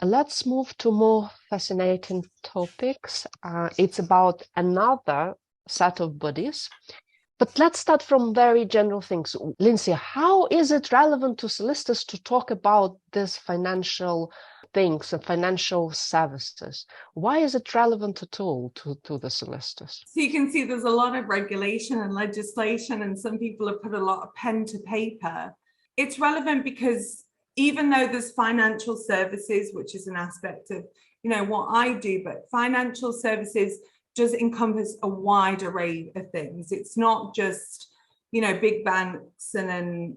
Let's move to more fascinating topics. It's about another set of bodies. But let's start from very general things. Lindsay, how is it relevant to solicitors to talk about these financial things and financial services? Why is it relevant at all to the solicitors? So you can see there's a lot of regulation and legislation, and some people have put a lot of pen to paper. It's relevant because even though there's financial services, which is an aspect of, what I do, but financial services does encompass a wide array of things. It's not just, big banks and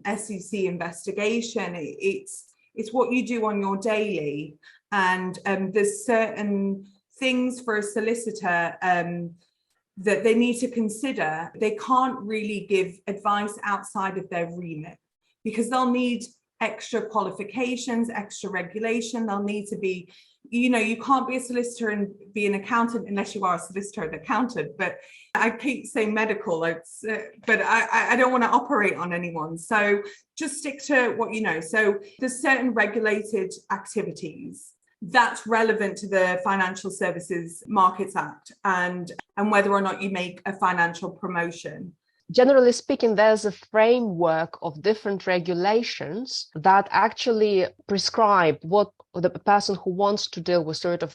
an SEC investigation. It's what you do on your daily. And there's certain things for a solicitor that they need to consider. They can't really give advice outside of their remit because they'll need extra qualifications, extra regulation. They'll need to be, you can't be a solicitor and be an accountant unless you are a solicitor and accountant. But I keep saying medical, but I don't want to operate on anyone. So just stick to what you know. So there's certain regulated activities that's relevant to the Financial Services Markets Act and whether or not you make a financial promotion. Generally speaking, there's a framework of different regulations that actually prescribe what the person who wants to deal with sort of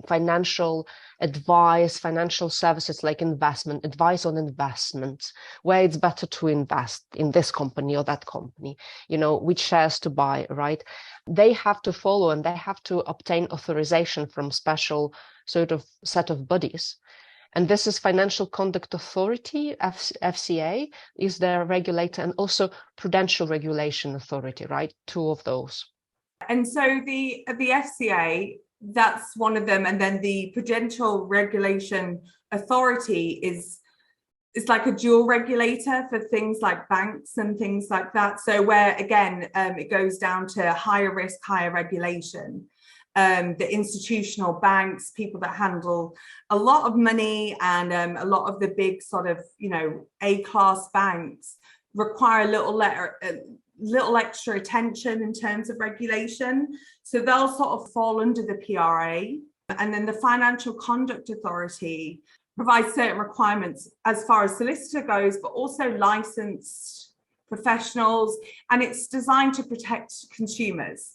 financial advice, financial services like advice on investments, where it's better to invest in this company or that company, which shares to buy, right? They have to follow and they have to obtain authorization from special sort of set of bodies. And this is Financial Conduct Authority, FCA, is their regulator, and also Prudential Regulation Authority, right? Two of those. And so the FCA, that's one of them. And then the Prudential Regulation Authority is like a dual regulator for things like banks and things like that. So where, again, it goes down to higher risk, higher regulation. The institutional banks, people that handle a lot of money and a lot of the big sort of, A-class banks require a little extra attention in terms of regulation. So they'll sort of fall under the PRA. And then the Financial Conduct Authority provides certain requirements as far as solicitor goes, but also licensed professionals. And it's designed to protect consumers.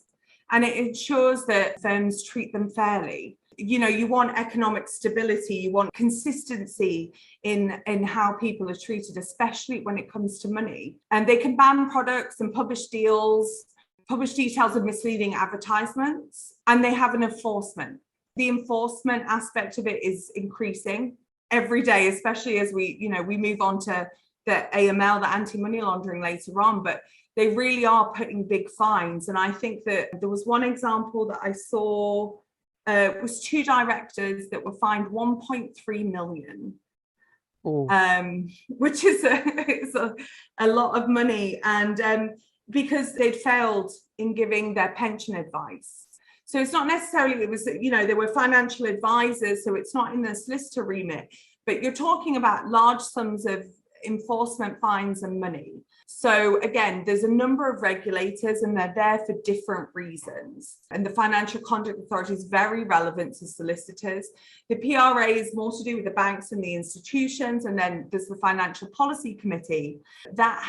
And it ensures that firms treat them fairly. You want economic stability, you want consistency in how people are treated, especially when it comes to money. And they can ban products and publish details of misleading advertisements, and they have an enforcement. The enforcement aspect of it is increasing every day, especially as we move on to the AML, the anti-money laundering later on. But they really are putting big fines. And I think that there was one example that I saw, was two directors that were fined 1.3 million, which is a lot of money. And because they'd failed in giving their pension advice. So it's not necessarily, they were financial advisors, so it's not in the solicitor remit, but you're talking about large sums of enforcement fines and money. So again, there's a number of regulators and they're there for different reasons. And the Financial Conduct Authority is very relevant to solicitors. The PRA is more to do with the banks and the institutions. And then there's the Financial Policy Committee that